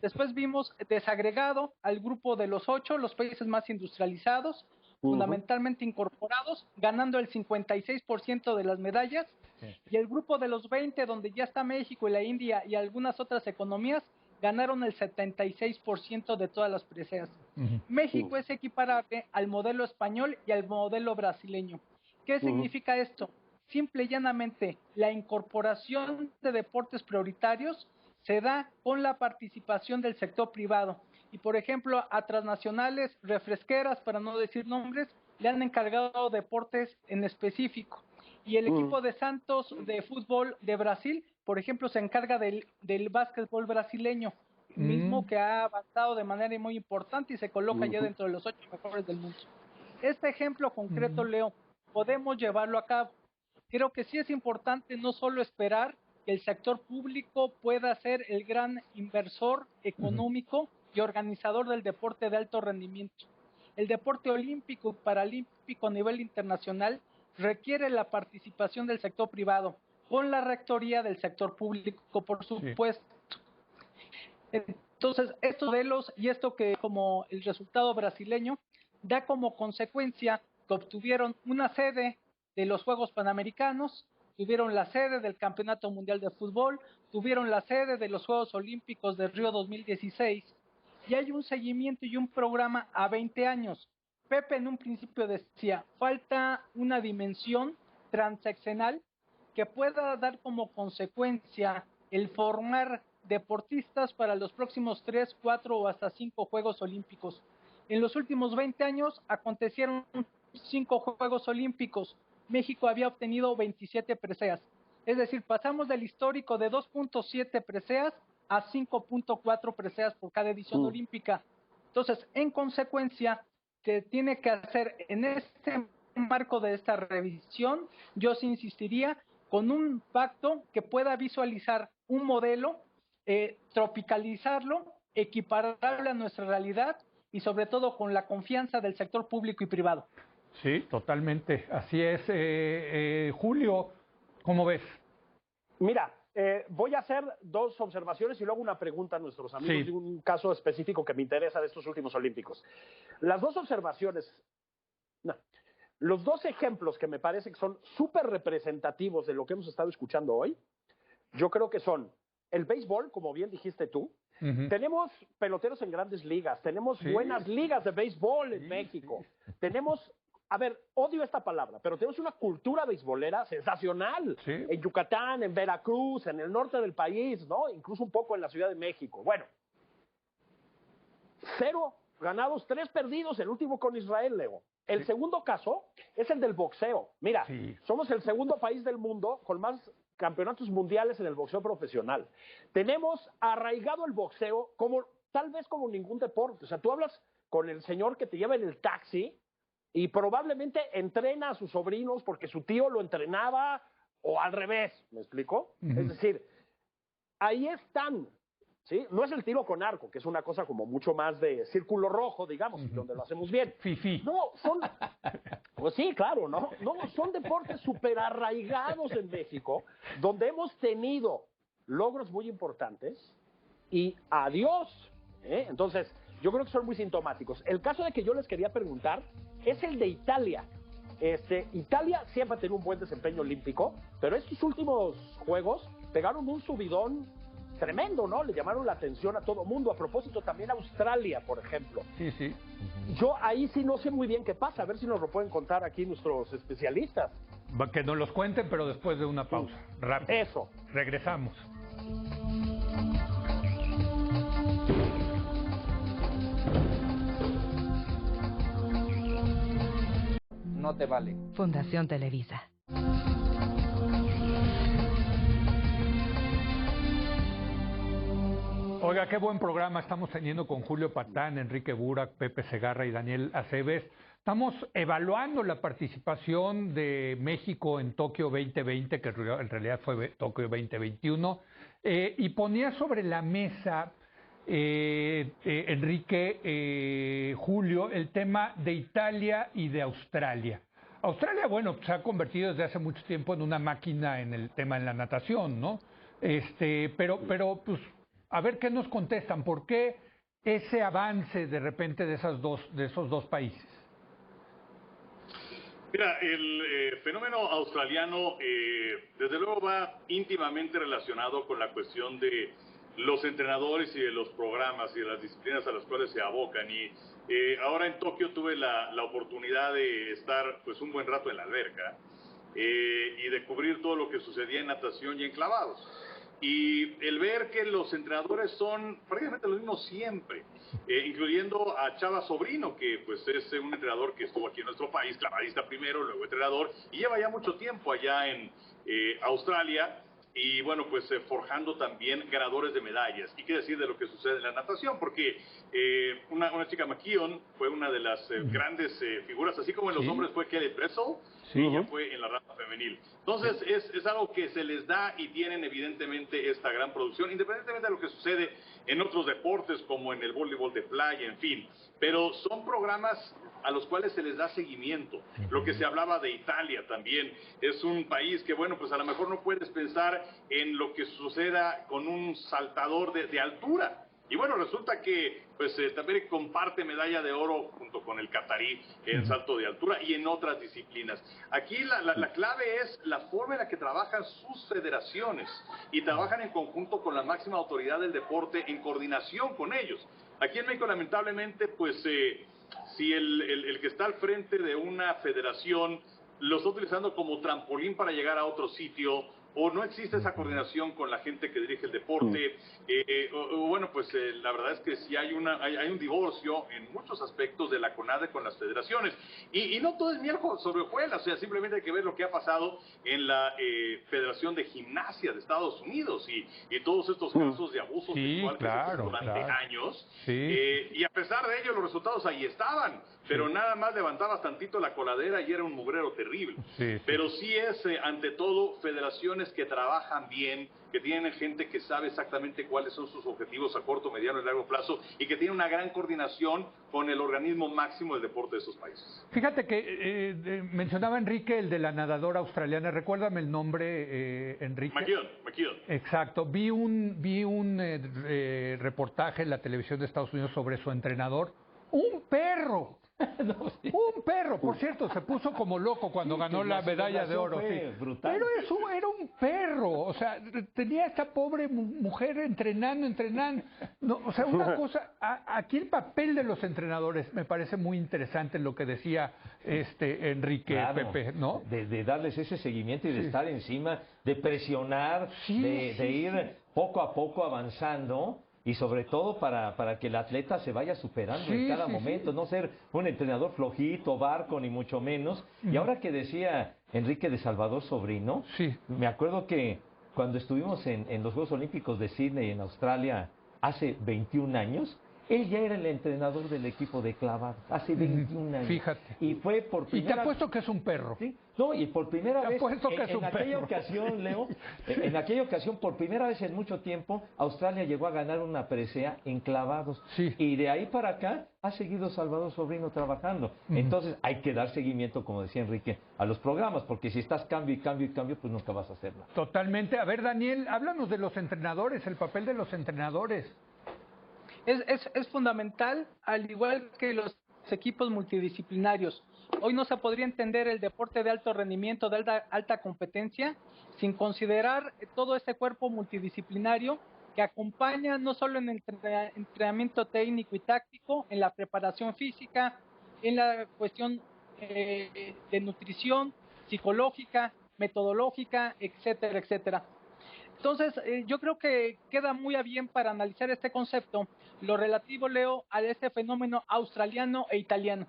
Speaker 4: Después vimos desagregado al grupo de los 8, los países más industrializados, fundamentalmente incorporados, ganando el 56% de las medallas, y el grupo de los 20, donde ya está México y la India y algunas otras economías, ganaron el 76% de todas las preseas. México es equiparable al modelo español y al modelo brasileño. ¿Qué significa esto? Simple y llanamente, la incorporación de deportes prioritarios se da con la participación del sector privado. Y, por ejemplo, a transnacionales refresqueras, para no decir nombres, le han encargado deportes en específico. Y el equipo de Santos de fútbol de Brasil, por ejemplo, se encarga del básquetbol brasileño, mismo que ha avanzado de manera muy importante y se coloca ya dentro de los 8 mejores del mundo. Este ejemplo concreto, Leo, podemos llevarlo a cabo. Creo que sí es importante no solo esperar que el sector público pueda ser el gran inversor económico y organizador del deporte de alto rendimiento. El deporte olímpico y paralímpico a nivel internacional requiere la participación del sector privado, con la rectoría del sector público, por supuesto. Entonces, estos modelos y esto que como el resultado brasileño da como consecuencia que obtuvieron una sede de los Juegos Panamericanos, tuvieron la sede del Campeonato Mundial de Fútbol, tuvieron la sede de los Juegos Olímpicos de Río 2016, y hay un seguimiento y un programa a 20 años. Pepe en un principio decía, falta una dimensión transaccional que pueda dar como consecuencia el formar deportistas para los próximos 3, 4 o hasta 5 Juegos Olímpicos. En los últimos 20 años acontecieron 5 Juegos Olímpicos. México había obtenido 27 preseas. Es decir, pasamos del histórico de 2.7 preseas a 5.4 preseas por cada edición olímpica. Entonces, en consecuencia, se tiene que hacer en este marco de esta revisión, yo sí insistiría, con un pacto que pueda visualizar un modelo, tropicalizarlo, equiparable a nuestra realidad y sobre todo con la confianza del sector público y privado.
Speaker 1: Sí, totalmente. Así es. Julio, ¿cómo ves?
Speaker 5: Mira, voy a hacer 2 observaciones y luego una pregunta a nuestros amigos de un caso específico que me interesa de estos últimos olímpicos. Las 2 observaciones, los 2 ejemplos que me parece que son súper representativos de lo que hemos estado escuchando hoy, yo creo que son el béisbol, como bien dijiste tú. Tenemos peloteros en grandes ligas, tenemos buenas ligas de béisbol en México, tenemos, a ver, odio esta palabra, pero tenemos una cultura beisbolera sensacional en Yucatán, en Veracruz, en el norte del país, ¿no? Incluso un poco en la Ciudad de México. Bueno, 0 ganados, 3 perdidos, el último con Israel, Leo. El segundo caso es el del boxeo. Mira, somos el segundo país del mundo con más campeonatos mundiales en el boxeo profesional. Tenemos arraigado el boxeo como tal vez como ningún deporte. O sea, tú hablas con el señor que te lleva en el taxi y probablemente entrena a sus sobrinos porque su tío lo entrenaba o al revés, ¿me explico? Es decir, ahí están, ¿sí? No es el tiro con arco, que es una cosa como mucho más de círculo rojo, digamos, donde lo hacemos bien. No, son... Pues sí, claro, ¿no? No, son deportes súper arraigados en México, donde hemos tenido logros muy importantes y adiós. Entonces, yo creo que son muy sintomáticos. El caso de que yo les quería preguntar es el de Italia. Italia siempre ha tenido un buen desempeño olímpico, pero estos últimos Juegos pegaron un subidón tremendo, ¿no? Le llamaron la atención a todo mundo. A propósito, también Australia, por ejemplo.
Speaker 1: Sí.
Speaker 5: Yo ahí sí no sé muy bien qué pasa. A ver si nos lo pueden contar aquí nuestros especialistas.
Speaker 1: Que nos los cuenten, pero después de una pausa. Rápido.
Speaker 5: Eso.
Speaker 1: Regresamos.
Speaker 6: No te vale.
Speaker 7: Fundación Televisa.
Speaker 1: Oiga, qué buen programa estamos teniendo con Julio Patán, Enrique Burak, Pepe Segarra y Daniel Aceves. Estamos evaluando la participación de México en Tokio 2020, que en realidad fue Tokio 2021, y ponía sobre la mesa, Enrique, Julio, el tema de Italia y de Australia. Australia, bueno, se ha convertido desde hace mucho tiempo en una máquina en el tema de la natación, ¿no? Pero pues, a ver qué nos contestan. ¿Por qué ese avance de repente de esos dos países?
Speaker 3: Mira, el fenómeno australiano desde luego va íntimamente relacionado con la cuestión de los entrenadores y de los programas y de las disciplinas a las cuales se abocan. Y ahora en Tokio tuve la oportunidad de estar pues un buen rato en la alberca y de cubrir todo lo que sucedía en natación y en clavados. Y el ver que los entrenadores son prácticamente los mismos siempre, incluyendo a Chava Sobrino, que pues es un entrenador que estuvo aquí en nuestro país, clavadista primero, luego entrenador, y lleva ya mucho tiempo allá en Australia, y bueno, pues forjando también ganadores de medallas. ¿Y qué decir de lo que sucede en la natación? Porque una chica McKeon fue una de las grandes figuras, así como en los hombres fue Kelly Dressel, ella fue en la rama femenil. Entonces es algo que se les da y tienen evidentemente esta gran producción, independientemente de lo que sucede en otros deportes como en el voleibol de playa, en fin. Pero son programas a los cuales se les da seguimiento. Lo que se hablaba de Italia también, es un país que, bueno, pues a lo mejor no puedes pensar en lo que suceda con un saltador de altura. Y bueno, resulta que pues también comparte medalla de oro junto con el catarí en salto de altura y en otras disciplinas. Aquí la clave es la forma en la que trabajan sus federaciones y trabajan en conjunto con la máxima autoridad del deporte en coordinación con ellos. Aquí en México, lamentablemente, pues si el que está al frente de una federación lo está utilizando como trampolín para llegar a otro sitio, o no existe esa coordinación con la gente que dirige el deporte, o bueno, pues la verdad es que sí hay un divorcio en muchos aspectos de la CONADE con las federaciones, y no todo es miel sobre hojuelas, o sea, simplemente hay que ver lo que ha pasado en la Federación de Gimnasia de Estados Unidos, y todos estos casos de abuso sexual que se hicieron durante años, y a pesar de ello los resultados ahí estaban, pero nada más levantabas tantito la coladera y era un mugrero terrible. Pero sí es, ante todo, federaciones que trabajan bien, que tienen gente que sabe exactamente cuáles son sus objetivos a corto, mediano y largo plazo, y que tiene una gran coordinación con el organismo máximo del deporte de esos países.
Speaker 1: Fíjate que mencionaba Enrique el de la nadadora australiana, recuérdame el nombre, Enrique.
Speaker 3: McKeon.
Speaker 1: Exacto, vi un reportaje en la televisión de Estados Unidos sobre su entrenador, un perro. Un perro, por cierto, se puso como loco cuando ganó la medalla de oro.
Speaker 2: Brutal.
Speaker 1: Pero eso era un perro, o sea, tenía esta pobre mujer entrenando. No, o sea, una cosa, aquí el papel de los entrenadores me parece muy interesante lo que decía Enrique,
Speaker 2: claro,
Speaker 1: Pepe, ¿no?
Speaker 2: De darles ese seguimiento y de estar encima, de presionar, de ir poco a poco avanzando. Y sobre todo para que el atleta se vaya superando en cada momento, no ser un entrenador flojito, barco, ni mucho menos. Y ahora que decía Enrique de Salvador Sobrino, me acuerdo que cuando estuvimos en los Juegos Olímpicos de Sydney en Australia hace 21 años, él ya era el entrenador del equipo de clavado, hace 21 años.
Speaker 1: Fíjate.
Speaker 2: Y fue por primera...
Speaker 1: Y te apuesto que es un perro.
Speaker 2: ¿Sí? No, y por primera vez, en aquella ocasión, Leo, en aquella ocasión, por primera vez en mucho tiempo, Australia llegó a ganar una presea en clavados. Y de ahí para acá ha seguido Salvador Sobrino trabajando. Entonces hay que dar seguimiento, como decía Enrique, a los programas, porque si estás cambio, pues nunca vas a hacer nada.
Speaker 1: Totalmente. A ver, Daniel, háblanos de los entrenadores, el papel de los entrenadores.
Speaker 4: Es fundamental, al igual que los equipos multidisciplinarios. Hoy no se podría entender el deporte de alto rendimiento, de alta competencia, sin considerar todo este cuerpo multidisciplinario que acompaña no solo en el entrenamiento técnico y táctico, en la preparación física, en la cuestión de nutrición, psicológica, metodológica, etcétera, etcétera. Entonces, yo creo que queda muy a bien para analizar este concepto lo relativo, Leo, a este fenómeno australiano e italiano.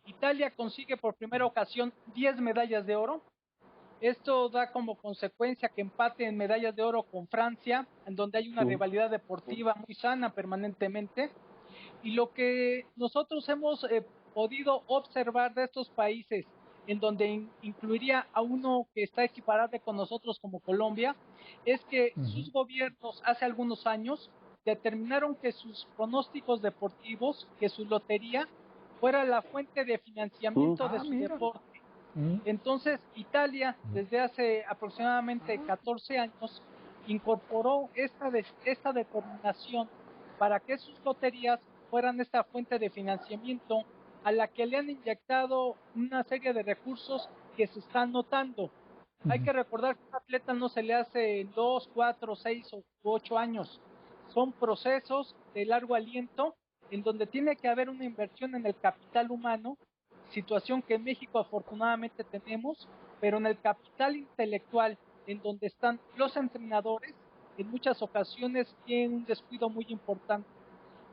Speaker 4: Italia consigue por primera ocasión 10 medallas de oro. Esto da como consecuencia que empate en medallas de oro con Francia, en donde hay una rivalidad deportiva muy sana permanentemente. Y lo que nosotros hemos podido observar de estos países, en donde incluiría a uno que está equiparable con nosotros como Colombia, es que sus gobiernos hace algunos años determinaron que sus pronósticos deportivos, que su lotería, fuera la fuente de financiamiento de su deporte. Entonces, Italia, desde hace aproximadamente 14 años, incorporó esta determinación para que sus loterías fueran esta fuente de financiamiento a la que le han inyectado una serie de recursos que se están notando. Hay que recordar que a un atleta no se le hace en 2, 4, 6 u 8 años. Son procesos de largo aliento en donde tiene que haber una inversión en el capital humano, situación que en México afortunadamente tenemos, pero en el capital intelectual, en donde están los entrenadores, en muchas ocasiones tienen un descuido muy importante.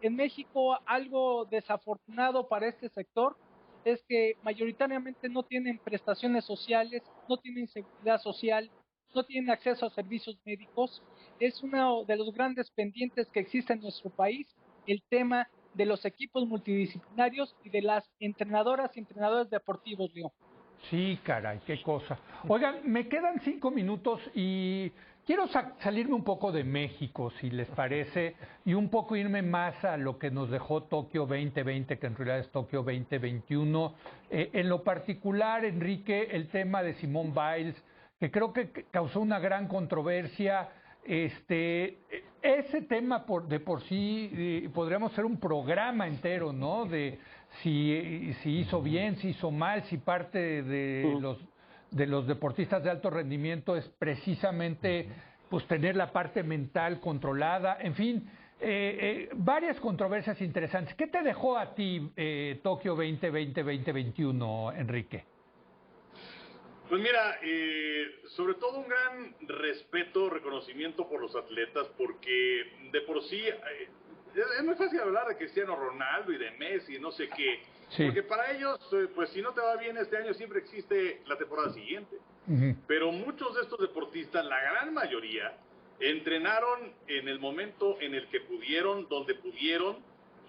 Speaker 4: En México, algo desafortunado para este sector es que mayoritariamente no tienen prestaciones sociales, no tienen seguridad social, no tienen acceso a servicios médicos. Es uno de los grandes pendientes que existe en nuestro país, el tema de los equipos multidisciplinarios y de las entrenadoras y entrenadores deportivos, Leo.
Speaker 1: Sí, caray, qué cosa. Oigan, me quedan 5 minutos y quiero salirme un poco de México, si les parece, y un poco irme más a lo que nos dejó Tokio 2020, que en realidad es Tokio 2021. En lo particular, Enrique, el tema de Simone Biles, que creo que causó una gran controversia. Ese tema de por sí podríamos hacer un programa entero, ¿no? De si hizo bien, si hizo mal, si parte de los deportistas de alto rendimiento es precisamente pues tener la parte mental controlada, en fin, varias controversias interesantes. ¿Qué te dejó a ti Tokio 2020-2021, Enrique?
Speaker 3: Pues mira, sobre todo un gran respeto, reconocimiento por los atletas, porque de por sí es muy fácil hablar de Cristiano Ronaldo y de Messi y no sé qué, sí. Porque para ellos, pues si no te va bien este año, siempre existe la temporada siguiente. Pero muchos de estos deportistas, la gran mayoría, entrenaron en el momento en el que pudieron, donde pudieron,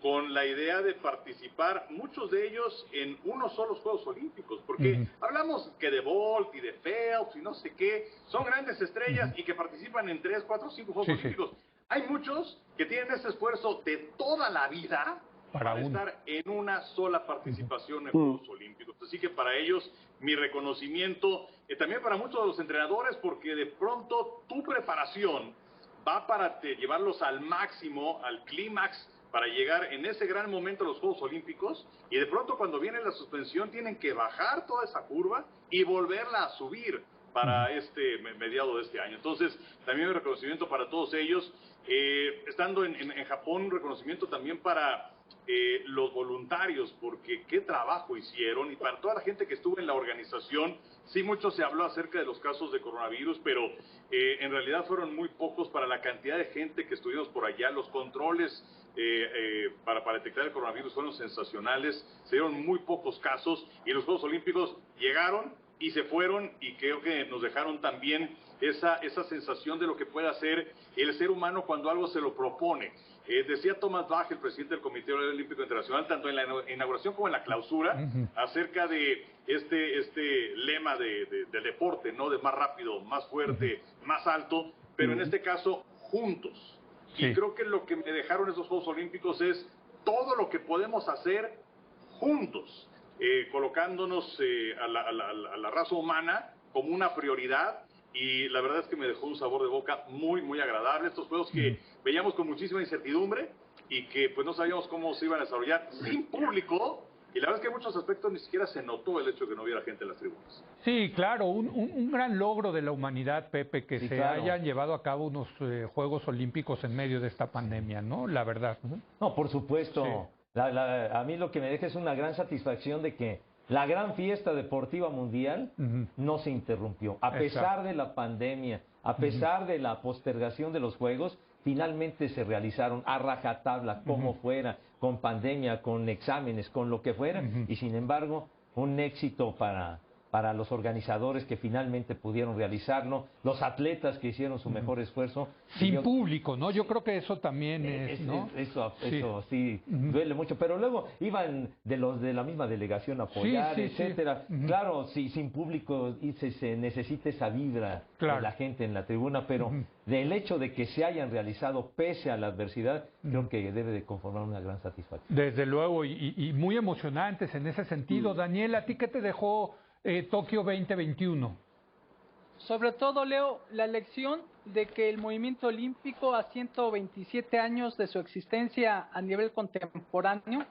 Speaker 3: con la idea de participar, muchos de ellos en unos solos Juegos Olímpicos, porque hablamos que de Bolt y de Phelps y no sé qué, son grandes estrellas y que participan en 3, 4, 5 Juegos Olímpicos. Hay muchos que tienen ese esfuerzo de toda la vida para estar en una sola participación en Juegos Olímpicos. Así que para ellos, mi reconocimiento, también para muchos de los entrenadores, porque de pronto tu preparación va para llevarlos al máximo, al clímax, para llegar en ese gran momento a los Juegos Olímpicos, y de pronto cuando viene la suspensión tienen que bajar toda esa curva y volverla a subir para este mediado de este año. Entonces, también un reconocimiento para todos ellos. Estando en Japón, un reconocimiento también para los voluntarios, porque qué trabajo hicieron, y para toda la gente que estuvo en la organización. Sí, mucho se habló acerca de los casos de coronavirus, pero en realidad fueron muy pocos para la cantidad de gente que estuvimos por allá. Los controles para detectar el coronavirus fueron sensacionales, se dieron muy pocos casos, y los Juegos Olímpicos llegaron y se fueron, y creo que nos dejaron también esa sensación de lo que puede hacer el ser humano cuando algo se lo propone. Decía Thomas Bach, el presidente del Comité Olímpico Internacional, tanto en la inauguración como en la clausura, acerca de este lema del deporte, ¿no? De más rápido, más fuerte, más alto, pero en este caso, juntos. Y creo que lo que me dejaron esos Juegos Olímpicos es todo lo que podemos hacer juntos, colocándonos a la raza humana como una prioridad. Y la verdad es que me dejó un sabor de boca muy, muy agradable. Estos juegos que veíamos con muchísima incertidumbre y que pues no sabíamos cómo se iban a desarrollar sin público. Y la verdad es que en muchos aspectos ni siquiera se notó el hecho de que no hubiera gente en las tribunas.
Speaker 1: Sí, claro, un gran logro de la humanidad, Pepe, que se hayan llevado a cabo unos Juegos Olímpicos en medio de esta pandemia, ¿no? La verdad.
Speaker 2: No, por supuesto. Sí. A mí lo que me deja es una gran satisfacción de que la gran fiesta deportiva mundial no se interrumpió. A pesar de la pandemia, a pesar de la postergación de los Juegos, finalmente se realizaron a rajatabla, como fuera, con pandemia, con exámenes, con lo que fuera, y sin embargo, un éxito para los organizadores que finalmente pudieron realizarlo, los atletas que hicieron su mejor esfuerzo.
Speaker 1: Sin público, ¿no? Yo creo que eso también ¿no?
Speaker 2: Eso sí, duele mucho, pero luego iban de los de la misma delegación a apoyar, etcétera. Claro, sin público se necesita esa vibra de la gente en la tribuna, pero del hecho de que se hayan realizado pese a la adversidad, creo que debe de conformar una gran satisfacción.
Speaker 1: Desde luego, y muy emocionantes en ese sentido. Daniel, ¿a ti qué te dejó Tokio 2021?
Speaker 4: Sobre todo, Leo, la lección de que el movimiento olímpico a 127 años de su existencia a nivel contemporáneo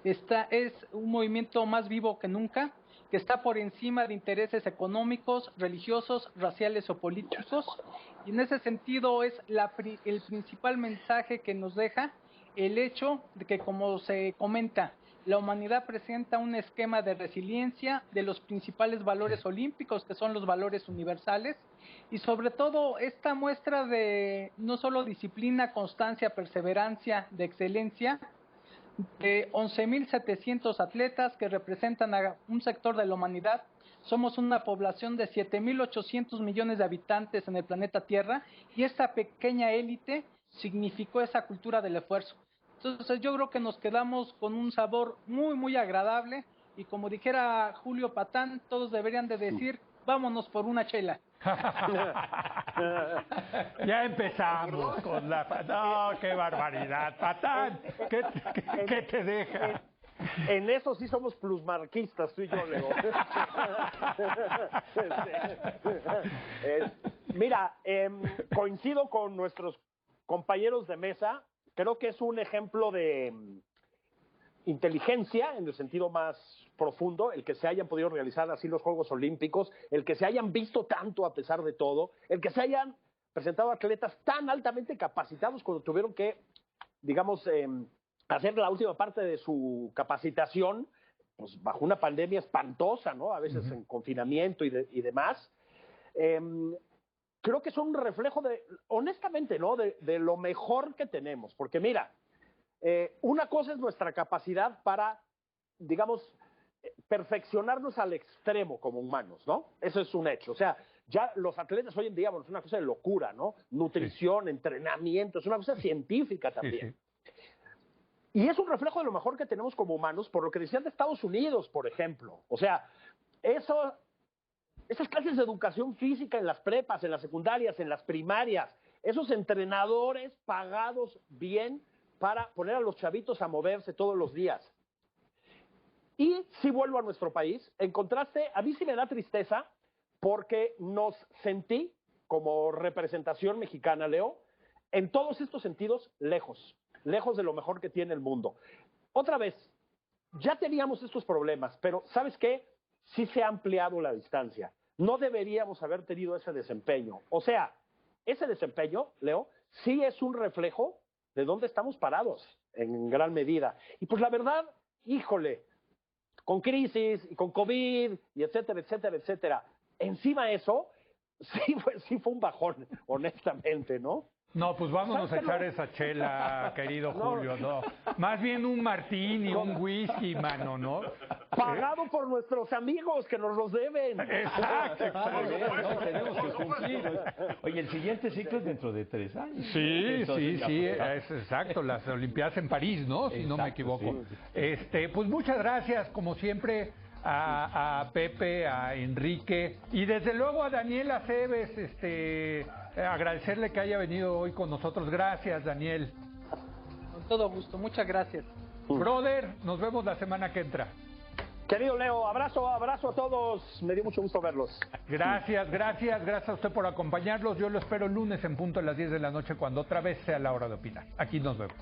Speaker 4: es un movimiento más vivo que nunca, que está por encima de intereses económicos, religiosos, raciales o políticos, y en ese sentido es el principal mensaje que nos deja el hecho de que, como se comenta, la humanidad presenta un esquema de resiliencia de los principales valores olímpicos, que son los valores universales, y sobre todo esta muestra de no solo disciplina, constancia, perseverancia, de excelencia, de 11.700 atletas que representan a un sector de la humanidad Somos una población de 7.800 millones de habitantes en el planeta Tierra y esta pequeña élite significó esa cultura del esfuerzo. Entonces yo creo que nos quedamos con un sabor muy, muy agradable y como dijera Julio Patán, todos deberían de decir, vámonos por una chela.
Speaker 1: Ya empezamos con la... No, qué barbaridad, Patán, ¿qué te deja?
Speaker 5: En eso sí somos plusmarquistas, tú y yo, Leo. Mira, coincido con nuestros compañeros de mesa. Creo que es un ejemplo de inteligencia en el sentido más profundo, el que se hayan podido realizar así los Juegos Olímpicos, el que se hayan visto tanto a pesar de todo, el que se hayan presentado atletas tan altamente capacitados cuando tuvieron que, digamos, hacer la última parte de su capacitación, pues bajo una pandemia espantosa, ¿no? A veces en confinamiento y demás. Creo que son un reflejo de, honestamente, ¿no? De lo mejor que tenemos. Porque mira, una cosa es nuestra capacidad para, digamos, perfeccionarnos al extremo como humanos, ¿no? Eso es un hecho. O sea, ya los atletas hoy en día, bueno, es una cosa de locura, ¿no? Nutrición, entrenamiento, es una cosa científica también. Y es un reflejo de lo mejor que tenemos como humanos, por lo que decían de Estados Unidos, por ejemplo. O sea, esas clases de educación física en las prepas, en las secundarias, en las primarias, esos entrenadores pagados bien para poner a los chavitos a moverse todos los días. Y si vuelvo a nuestro país, en contraste, a mí sí me da tristeza porque nos sentí, como representación mexicana, Leo, en todos estos sentidos, lejos de lo mejor que tiene el mundo. Otra vez, ya teníamos estos problemas, pero ¿sabes qué? Sí se ha ampliado la distancia. No deberíamos haber tenido ese desempeño. O sea, ese desempeño, Leo, sí es un reflejo de dónde estamos parados, en gran medida. Y pues la verdad, híjole, con crisis y con COVID y etcétera, etcétera, etcétera, encima de eso, sí fue un bajón, honestamente, ¿no?
Speaker 1: No, pues vámonos a echar esa chela, querido Julio, no. Más bien un martini, un whisky, mano, ¿no?
Speaker 5: Pagado por nuestros amigos que nos los deben.
Speaker 1: Exacto,
Speaker 2: No, tenemos que cumplir. Oye, el siguiente ciclo es dentro de 3 años.
Speaker 1: Sí,
Speaker 2: Entonces,
Speaker 1: es exacto, las Olimpiadas en París, ¿no? Si no me equivoco.
Speaker 2: Sí.
Speaker 1: Pues muchas gracias, como siempre, a Pepe, a Enrique y desde luego a Daniel Aceves, agradecerle que haya venido hoy con nosotros. Gracias, Daniel.
Speaker 4: Con todo gusto, muchas gracias.
Speaker 1: Brother, nos vemos la semana que entra.
Speaker 5: Querido Leo, abrazo a todos. Me dio mucho gusto verlos.
Speaker 1: Gracias a usted por acompañarlos. Yo lo espero el lunes en punto de las 10 de la noche cuando otra vez sea la hora de opinar. Aquí nos vemos.